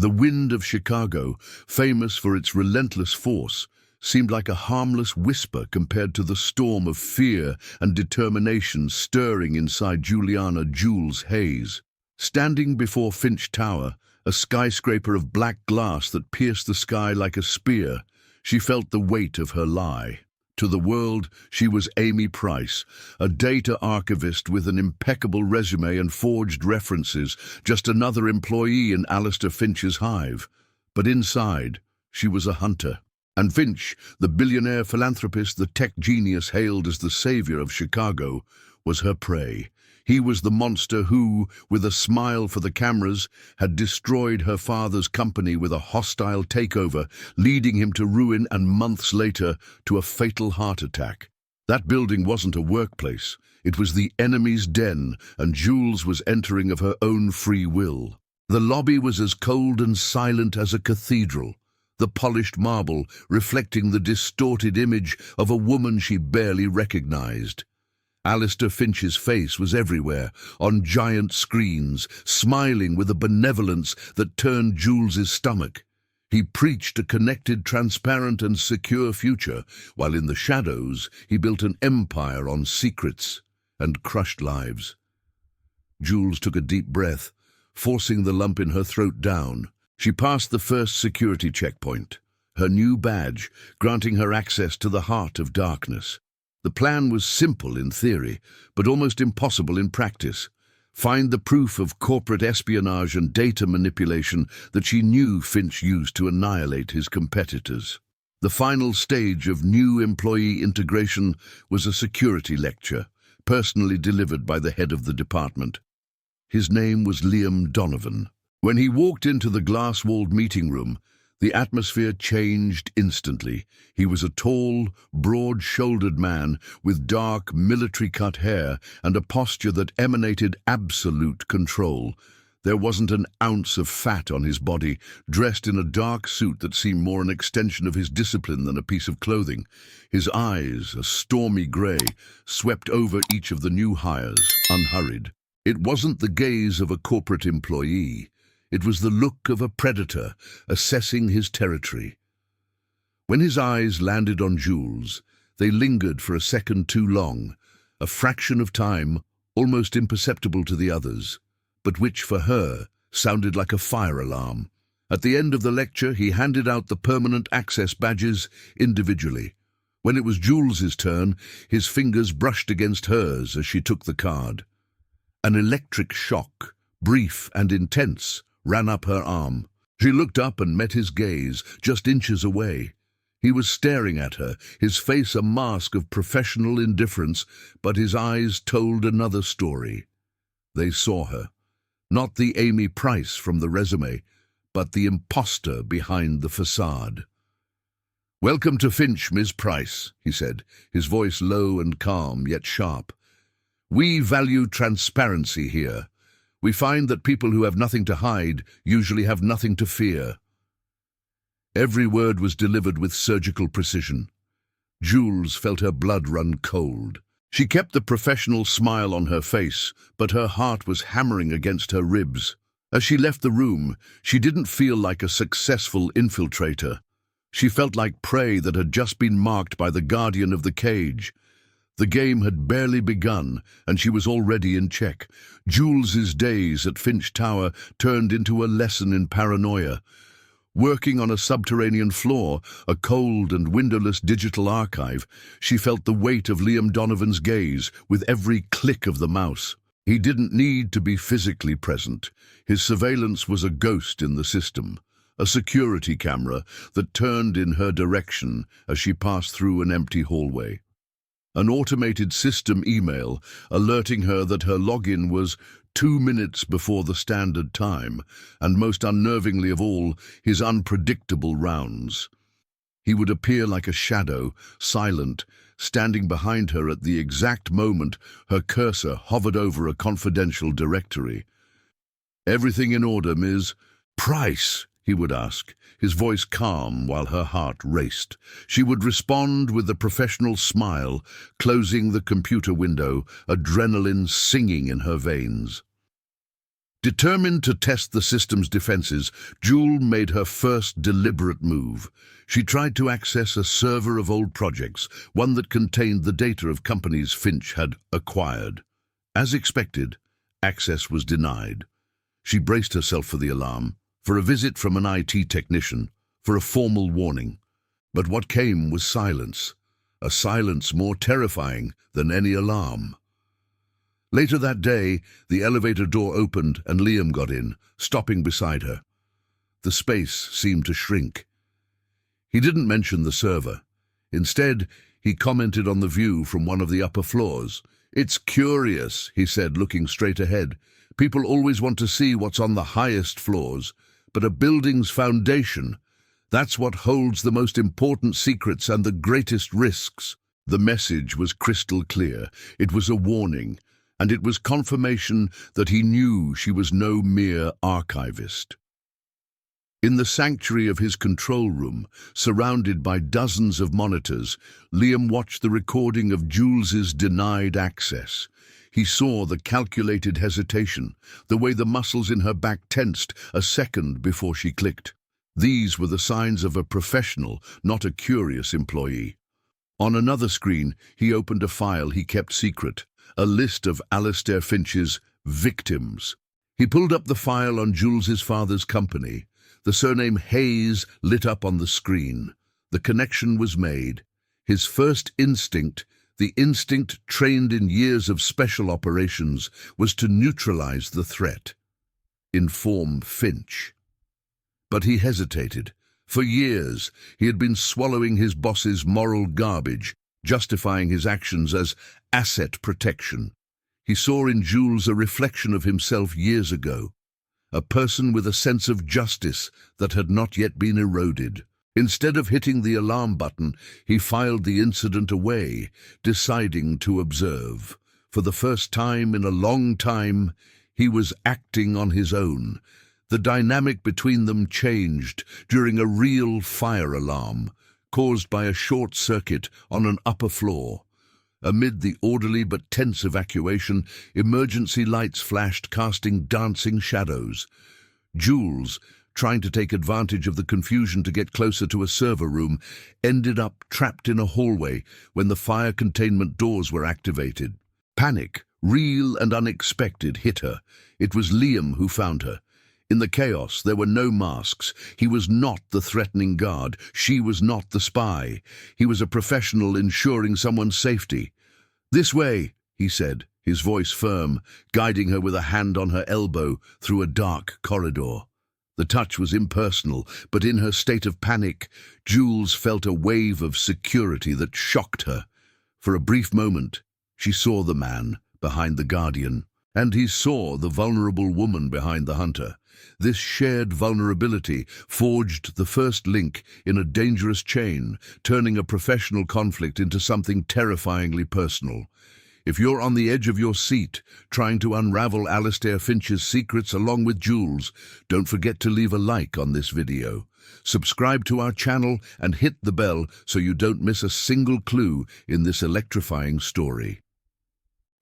The wind of Chicago, famous for its relentless force, seemed like a harmless whisper compared to the storm of fear and determination stirring inside Juliana Jules Hayes. Standing before Finch Tower, a skyscraper of black glass that pierced the sky like a spear, she felt the weight of her lie. To the world, she was Amy Price, a data archivist with an impeccable resume and forged references, just another employee in Alistair Finch's hive. But inside, she was a hunter. And Finch, the billionaire philanthropist, the tech genius hailed as the savior of Chicago, was her prey. He was the monster who, with a smile for the cameras, had destroyed her father's company with a hostile takeover, leading him to ruin and months later to a fatal heart attack. That building wasn't a workplace. It was the enemy's den, and Jules was entering of her own free will. The lobby was as cold and silent as a cathedral, the polished marble reflecting the distorted image of a woman she barely recognized. Alistair Finch's face was everywhere, on giant screens, smiling with a benevolence that turned Jules's stomach. He preached a connected, transparent and secure future, while in the shadows he built an empire on secrets and crushed lives. Jules took a deep breath, forcing the lump in her throat down. She passed the first security checkpoint, her new badge granting her access to the heart of darkness. The plan was simple in theory, but almost impossible in practice. Find the proof of corporate espionage and data manipulation that she knew Finch used to annihilate his competitors. The final stage of new employee integration was a security lecture, personally delivered by the head of the department. His name was Liam Donovan. When he walked into the glass-walled meeting room, the atmosphere changed instantly. He was a tall, broad-shouldered man with dark, military-cut hair and a posture that emanated absolute control. There wasn't an ounce of fat on his body, dressed in a dark suit that seemed more an extension of his discipline than a piece of clothing. His eyes, a stormy grey, swept over each of the new hires, unhurried. It wasn't the gaze of a corporate employee. It was the look of a predator assessing his territory. When his eyes landed on Jules, they lingered for a second too long, a fraction of time almost imperceptible to the others, but which for her sounded like a fire alarm. At the end of the lecture, he handed out the permanent access badges individually. When it was Jules's turn, his fingers brushed against hers as she took the card. An electric shock, brief and intense, ran up her arm. She looked up and met his gaze, just inches away. He was staring at her, his face a mask of professional indifference, but his eyes told another story. They saw her. Not the Amy Price from the resume, but the imposter behind the facade. "Welcome to Finch, Ms. Price," he said, his voice low and calm, yet sharp. "We value transparency here. We find that people who have nothing to hide usually have nothing to fear." Every word was delivered with surgical precision. Jules felt her blood run cold. She kept the professional smile on her face, but her heart was hammering against her ribs. As she left the room, she didn't feel like a successful infiltrator. She felt like prey that had just been marked by the guardian of the cage. The game had barely begun, and she was already in check. Jules's days at Finch Tower turned into a lesson in paranoia. Working on a subterranean floor, a cold and windowless digital archive, she felt the weight of Liam Donovan's gaze with every click of the mouse. He didn't need to be physically present. His surveillance was a ghost in the system, a security camera that turned in her direction as she passed through an empty hallway. An automated system email alerting her that her login was 2 minutes before the standard time, and most unnervingly of all, his unpredictable rounds. He would appear like a shadow, silent, standing behind her at the exact moment her cursor hovered over a confidential directory. "Everything in order, Ms. Price?" he would ask, his voice calm while her heart raced. She would respond with a professional smile, closing the computer window, adrenaline singing in her veins. Determined to test the system's defenses, Jules made her first deliberate move. She tried to access a server of old projects, one that contained the data of companies Finch had acquired. As expected, access was denied. She braced herself for the alarm, for a visit from an IT technician, for a formal warning. But what came was silence, a silence more terrifying than any alarm. Later that day, the elevator door opened and Liam got in, stopping beside her. The space seemed to shrink. He didn't mention the server. Instead, he commented on the view from one of the upper floors. "It's curious," he said, looking straight ahead. "People always want to see what's on the highest floors, but a building's foundation, that's what holds the most important secrets and the greatest risks." The message was crystal clear. It was a warning, and it was confirmation that he knew she was no mere archivist. In the sanctuary of his control room, surrounded by dozens of monitors, Liam watched the recording of Jules's denied access. He saw the calculated hesitation, the way the muscles in her back tensed a second before she clicked. These were the signs of a professional, not a curious employee. On another screen, he opened a file he kept secret, a list of Alistair Finch's victims. He pulled up the file on Jules's father's company. The surname Hayes lit up on the screen. The connection was made. His first instinct, the instinct trained in years of special operations, was to neutralize the threat. Inform Finch. But he hesitated. For years, he had been swallowing his boss's moral garbage, justifying his actions as asset protection. He saw in Jules a reflection of himself years ago, a person with a sense of justice that had not yet been eroded. Instead of hitting the alarm button, he filed the incident away, deciding to observe. For the first time in a long time, he was acting on his own. The dynamic between them changed during a real fire alarm, caused by a short circuit on an upper floor. Amid the orderly but tense evacuation, emergency lights flashed, casting dancing shadows. Jules, trying to take advantage of the confusion to get closer to a server room, ended up trapped in a hallway when the fire containment doors were activated. Panic, real and unexpected, hit her. It was Liam who found her. In the chaos, there were no masks. He was not the threatening guard. She was not the spy. He was a professional ensuring someone's safety. "This way," he said, his voice firm, guiding her with a hand on her elbow through a dark corridor. The touch was impersonal, but in her state of panic, Jules felt a wave of security that shocked her. For a brief moment, she saw the man behind the Guardian, and he saw the vulnerable woman behind the Hunter. This shared vulnerability forged the first link in a dangerous chain, turning a professional conflict into something terrifyingly personal. If you're on the edge of your seat, trying to unravel Alistair Finch's secrets along with Jules, don't forget to leave a like on this video. Subscribe to our channel and hit the bell so you don't miss a single clue in this electrifying story.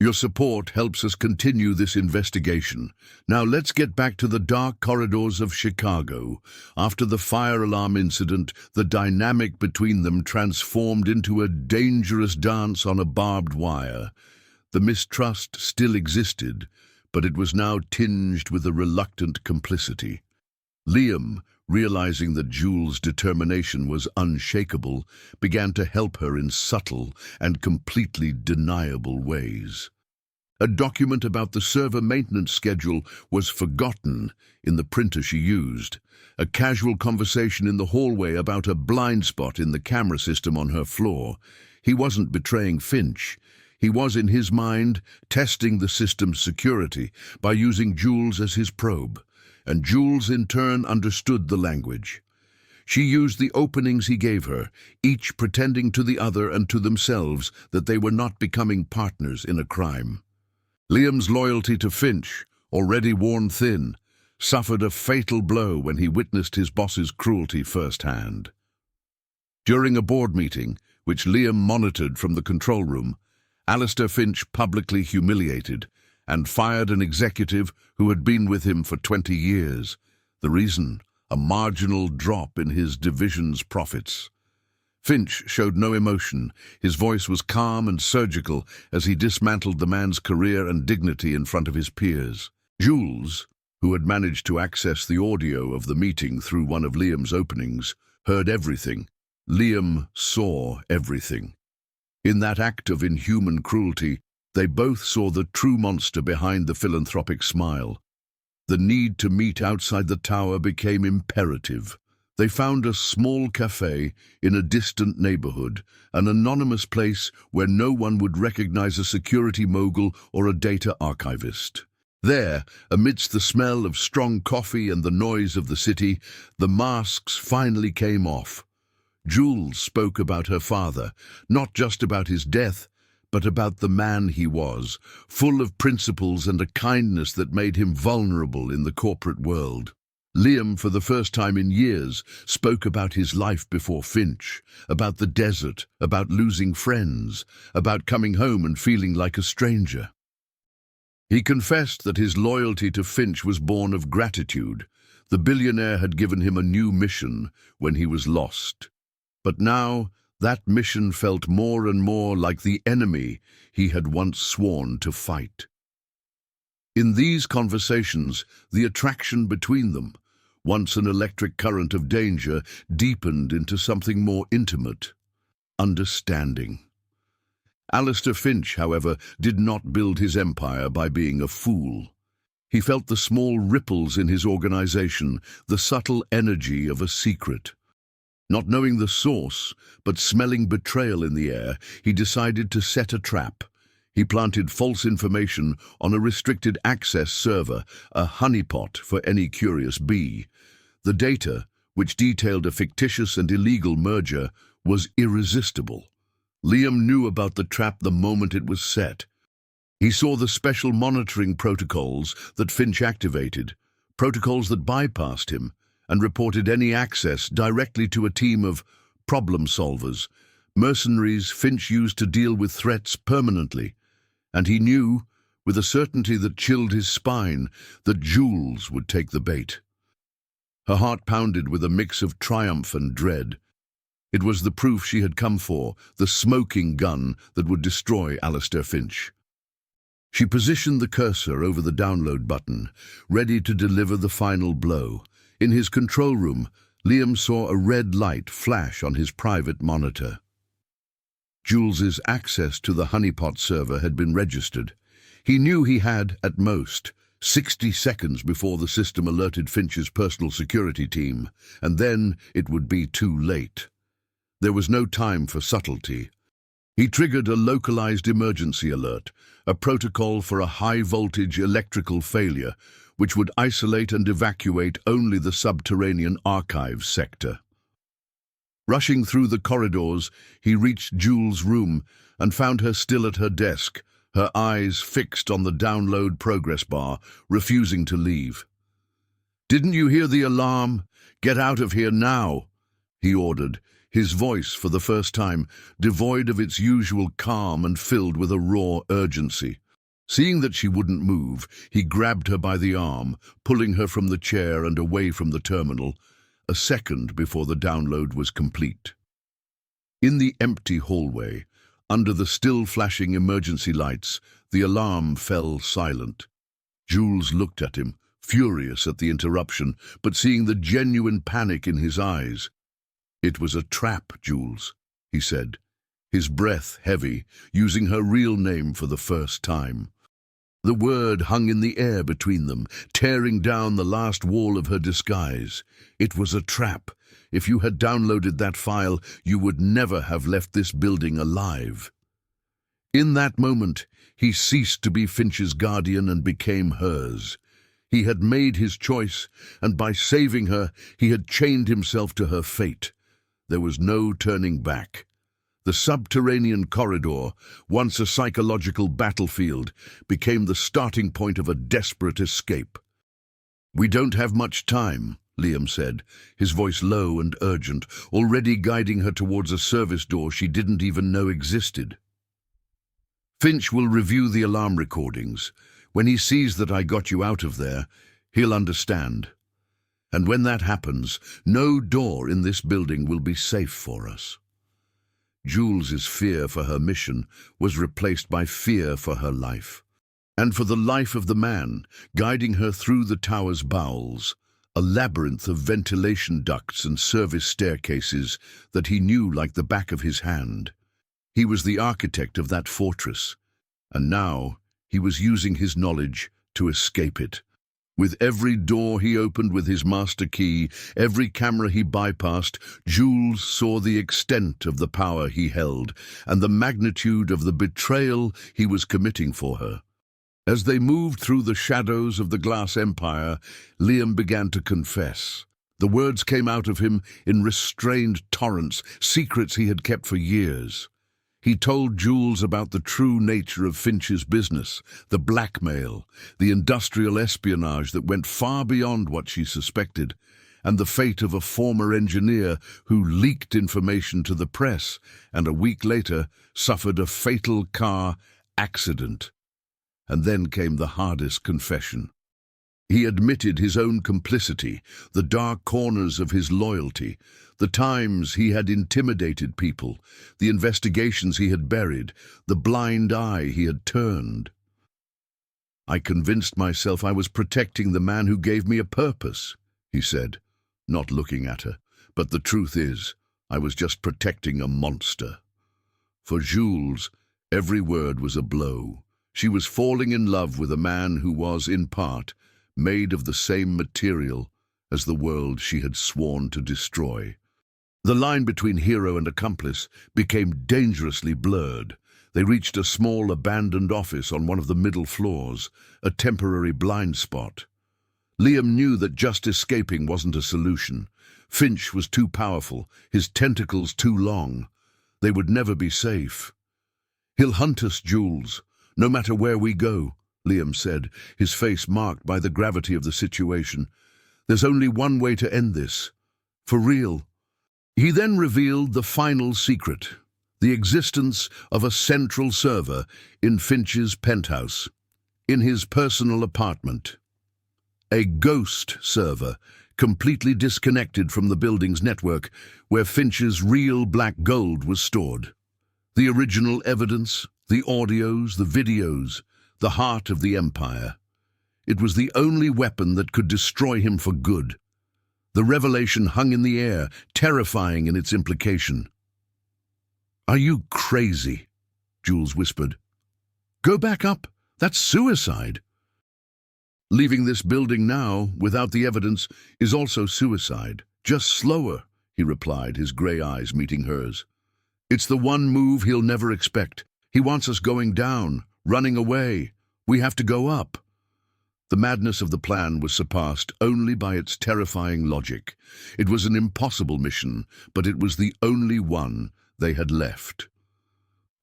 Your support helps us continue this investigation. Now let's get back to the dark corridors of Chicago. After the fire alarm incident, the dynamic between them transformed into a dangerous dance on a barbed wire. The mistrust still existed, but it was now tinged with a reluctant complicity. Liam, realizing that Jules' determination was unshakable, began to help her in subtle and completely deniable ways. A document about the server maintenance schedule was forgotten in the printer she used. A casual conversation in the hallway about a blind spot in the camera system on her floor. He wasn't betraying Finch. He was, in his mind, testing the system's security by using Jules as his probe. And Jules in turn understood the language. She used the openings he gave her, each pretending to the other and to themselves that they were not becoming partners in a crime. Liam's loyalty to Finch, already worn thin, suffered a fatal blow when he witnessed his boss's cruelty firsthand. During a board meeting, which Liam monitored from the control room, Alistair Finch publicly humiliated and fired an executive who had been with him for 20 years. The reason? A marginal drop in his division's profits. Finch showed no emotion. His voice was calm and surgical as he dismantled the man's career and dignity in front of his peers. Jules, who had managed to access the audio of the meeting through one of Liam's openings, heard everything. Liam saw everything. In that act of inhuman cruelty, they both saw the true monster behind the philanthropic smile. The need to meet outside the tower became imperative. They found a small cafe in a distant neighborhood, an anonymous place where no one would recognize a security mogul or a data archivist. There, amidst the smell of strong coffee and the noise of the city, the masks finally came off. Jules spoke about her father, not just about his death, but about the man he was, full of principles and a kindness that made him vulnerable in the corporate world. Liam, for the first time in years, spoke about his life before Finch, about the desert, about losing friends, about coming home and feeling like a stranger. He confessed that his loyalty to Finch was born of gratitude. The billionaire had given him a new mission when he was lost. But now, that mission felt more and more like the enemy he had once sworn to fight. In these conversations, the attraction between them, once an electric current of danger, deepened into something more intimate, understanding. Alistair Finch, however, did not build his empire by being a fool. He felt the small ripples in his organization, the subtle energy of a secret. Not knowing the source, but smelling betrayal in the air, he decided to set a trap. He planted false information on a restricted access server, a honeypot for any curious bee. The data, which detailed a fictitious and illegal merger, was irresistible. Liam knew about the trap the moment it was set. He saw the special monitoring protocols that Finch activated, protocols that bypassed him and reported any access directly to a team of problem solvers, mercenaries Finch used to deal with threats permanently. And he knew, with a certainty that chilled his spine, that Jules would take the bait. Her heart pounded with a mix of triumph and dread. It was the proof she had come for, the smoking gun that would destroy Alistair Finch. She positioned the cursor over the download button, ready to deliver the final blow. In his control room, Liam saw a red light flash on his private monitor. Jules's access to the honeypot server had been registered. He knew he had, at most, 60 seconds before the system alerted Finch's personal security team, and then it would be too late. There was no time for subtlety. He triggered a localized emergency alert, a protocol for a high-voltage electrical failure, which would isolate and evacuate only the subterranean archives sector. Rushing through the corridors, he reached Jules' room and found her still at her desk, her eyes fixed on the download progress bar, refusing to leave. "Didn't you hear the alarm? Get out of here now," he ordered, his voice, for the first time, devoid of its usual calm and filled with a raw urgency. Seeing that she wouldn't move, he grabbed her by the arm, pulling her from the chair and away from the terminal, a second before the download was complete. In the empty hallway, under the still flashing emergency lights, the alarm fell silent. Jules looked at him, furious at the interruption, but seeing the genuine panic in his eyes. "It was a trap, Jules," he said, his breath heavy, using her real name for the first time. The word hung in the air between them, tearing down the last wall of her disguise. It was a trap. If you had downloaded that file, you would never have left this building alive. In that moment, he ceased to be Finch's guardian and became hers. He had made his choice, and by saving her, he had chained himself to her fate. There was no turning back. The subterranean corridor, once a psychological battlefield, became the starting point of a desperate escape. "We don't have much time," Liam said, his voice low and urgent, already guiding her towards a service door she didn't even know existed. "Finch will review the alarm recordings. When he sees that I got you out of there, he'll understand. And when that happens, no door in this building will be safe for us." Jules's fear for her mission was replaced by fear for her life, and for the life of the man guiding her through the tower's bowels, a labyrinth of ventilation ducts and service staircases that he knew like the back of his hand. He was the architect of that fortress, and now he was using his knowledge to escape it. With every door he opened with his master key, every camera he bypassed, Jules saw the extent of the power he held and the magnitude of the betrayal he was committing for her. As they moved through the shadows of the Glass Empire, Liam began to confess. The words came out of him in restrained torrents, secrets he had kept for years. He told Jules about the true nature of Finch's business, the blackmail, the industrial espionage that went far beyond what she suspected, and the fate of a former engineer who leaked information to the press and a week later suffered a fatal car accident. And then came the hardest confession. He admitted his own complicity, the dark corners of his loyalty, the times he had intimidated people, the investigations he had buried, the blind eye he had turned. "I convinced myself I was protecting the man who gave me a purpose," he said, not looking at her. "But the truth is, I was just protecting a monster." For Jules, every word was a blow. She was falling in love with a man who was, in part, made of the same material as the world she had sworn to destroy. The line between hero and accomplice became dangerously blurred. They reached a small abandoned office on one of the middle floors, a temporary blind spot. Liam knew that just escaping wasn't a solution. Finch was too powerful, his tentacles too long. They would never be safe. "He'll hunt us, Jules, no matter where we go," Liam said, his face marked by the gravity of the situation. "There's only one way to end this. For real." He then revealed the final secret, the existence of a central server in Finch's penthouse, in his personal apartment. A ghost server, completely disconnected from the building's network, where Finch's real black gold was stored. The original evidence, the audios, the videos, the heart of the Empire. It was the only weapon that could destroy him for good. The revelation hung in the air, terrifying in its implication. "Are you crazy?" Jules whispered. "Go back up. That's suicide." "Leaving this building now, without the evidence, is also suicide. Just slower," he replied, his grey eyes meeting hers. "It's the one move he'll never expect. He wants us going down, running away. We have to go up." The madness of the plan was surpassed only by its terrifying logic. It was an impossible mission, but it was the only one they had left.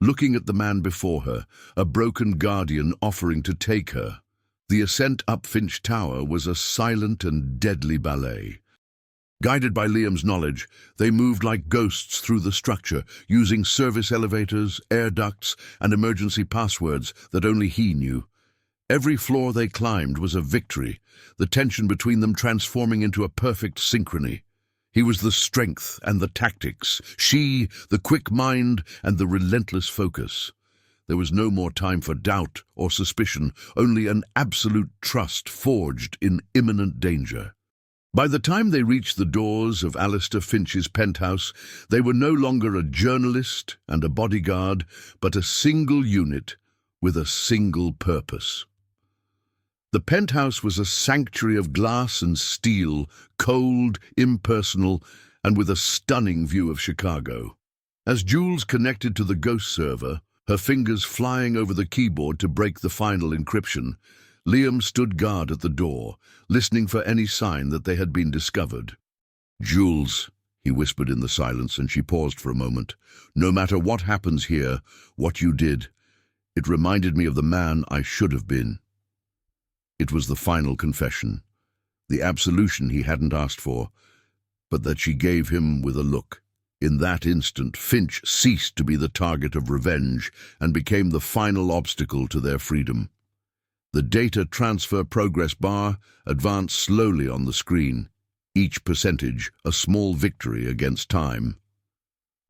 Looking at the man before her, a broken guardian offering to take her, the ascent up Finch Tower was a silent and deadly ballet. Guided by Liam's knowledge, they moved like ghosts through the structure, using service elevators, air ducts, and emergency passwords that only he knew. Every floor they climbed was a victory, the tension between them transforming into a perfect synchrony. He was the strength and the tactics, she the quick mind and the relentless focus. There was no more time for doubt or suspicion, only an absolute trust forged in imminent danger. By the time they reached the doors of Alistair Finch's penthouse, they were no longer a journalist and a bodyguard, but a single unit with a single purpose. The penthouse was a sanctuary of glass and steel, cold, impersonal, and with a stunning view of Chicago. As Jules connected to the ghost server, her fingers flying over the keyboard to break the final encryption, Liam stood guard at the door, listening for any sign that they had been discovered. "Jules," he whispered in the silence, and she paused for a moment. "No matter what happens here, what you did, it reminded me of the man I should have been." It was the final confession, the absolution he hadn't asked for, but that she gave him with a look. In that instant, Finch ceased to be the target of revenge and became the final obstacle to their freedom. The data transfer progress bar advanced slowly on the screen, each percentage a small victory against time.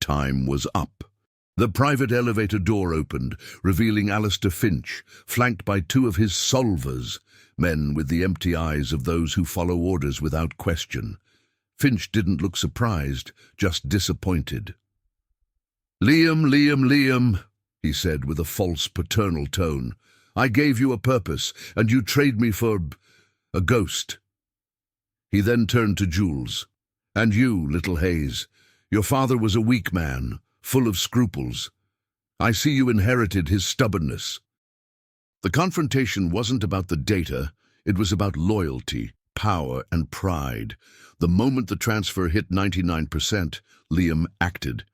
Time was up. The private elevator door opened, revealing Alistair Finch, flanked by two of his solvers, men with the empty eyes of those who follow orders without question. Finch didn't look surprised, just disappointed. Liam, he said with a false paternal tone. I gave you a purpose, and you trade me for a ghost. He then turned to Jules. And you, little Hayes, your father was a weak man, full of scruples. I see you inherited his stubbornness. The confrontation wasn't about the data, it was about loyalty, power, and pride. The moment the transfer hit 99%, Liam acted.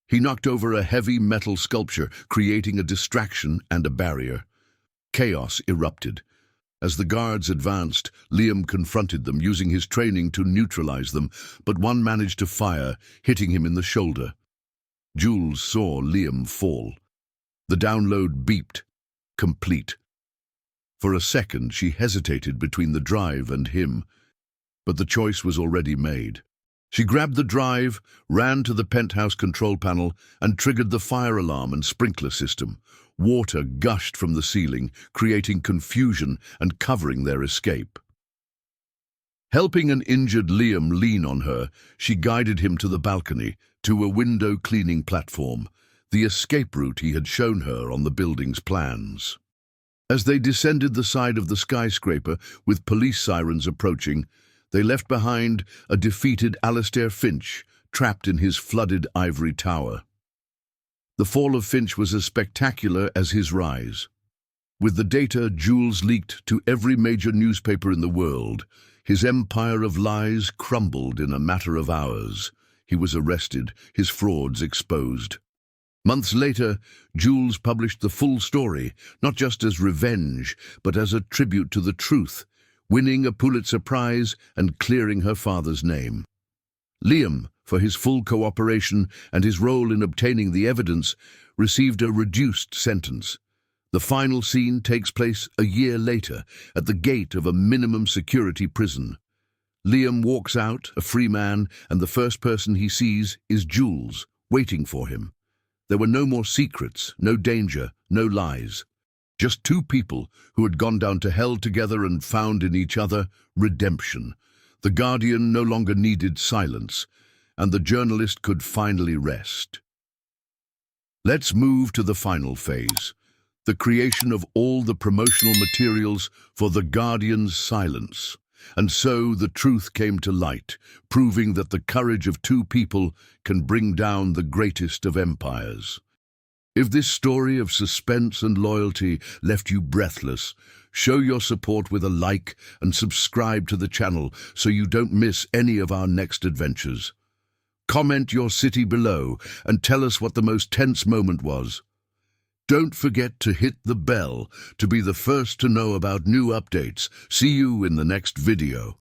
He knocked over a heavy metal sculpture, creating a distraction and a barrier. Chaos erupted. As the guards advanced, Liam confronted them, using his training to neutralize them, but one managed to fire, hitting him in the shoulder. Jules saw Liam fall. The download beeped. Complete. For a second, she hesitated between the drive and him, but the choice was already made. She grabbed the drive, ran to the penthouse control panel, and triggered the fire alarm and sprinkler system. Water gushed from the ceiling, creating confusion and covering their escape. Helping an injured Liam lean on her, she guided him to the balcony, to a window-cleaning platform, the escape route he had shown her on the building's plans. As they descended the side of the skyscraper, with police sirens approaching, they left behind a defeated Alistair Finch, trapped in his flooded ivory tower. The fall of Finch was as spectacular as his rise. With the data Jules leaked to every major newspaper in the world, his empire of lies crumbled in a matter of hours. He was arrested, his frauds exposed. Months later, Jules published the full story, not just as revenge, but as a tribute to the truth, winning a Pulitzer Prize and clearing her father's name. Liam, for his full cooperation and his role in obtaining the evidence, received a reduced sentence. The final scene takes place a year later, at the gate of a minimum security prison. Liam walks out, a free man, and the first person he sees is Jules, waiting for him. There were no more secrets, no danger, no lies. Just two people who had gone down to hell together and found in each other redemption. The Guardian no longer needed silence, and the journalist could finally rest. Let's move to the final phase, the creation of all the promotional materials for the Guardian's silence. And so the truth came to light, proving that the courage of two people can bring down the greatest of empires. If this story of suspense and loyalty left you breathless, show your support with a like and subscribe to the channel so you don't miss any of our next adventures. Comment your city below and tell us what the most tense moment was. Don't forget to hit the bell to be the first to know about new updates. See you in the next video.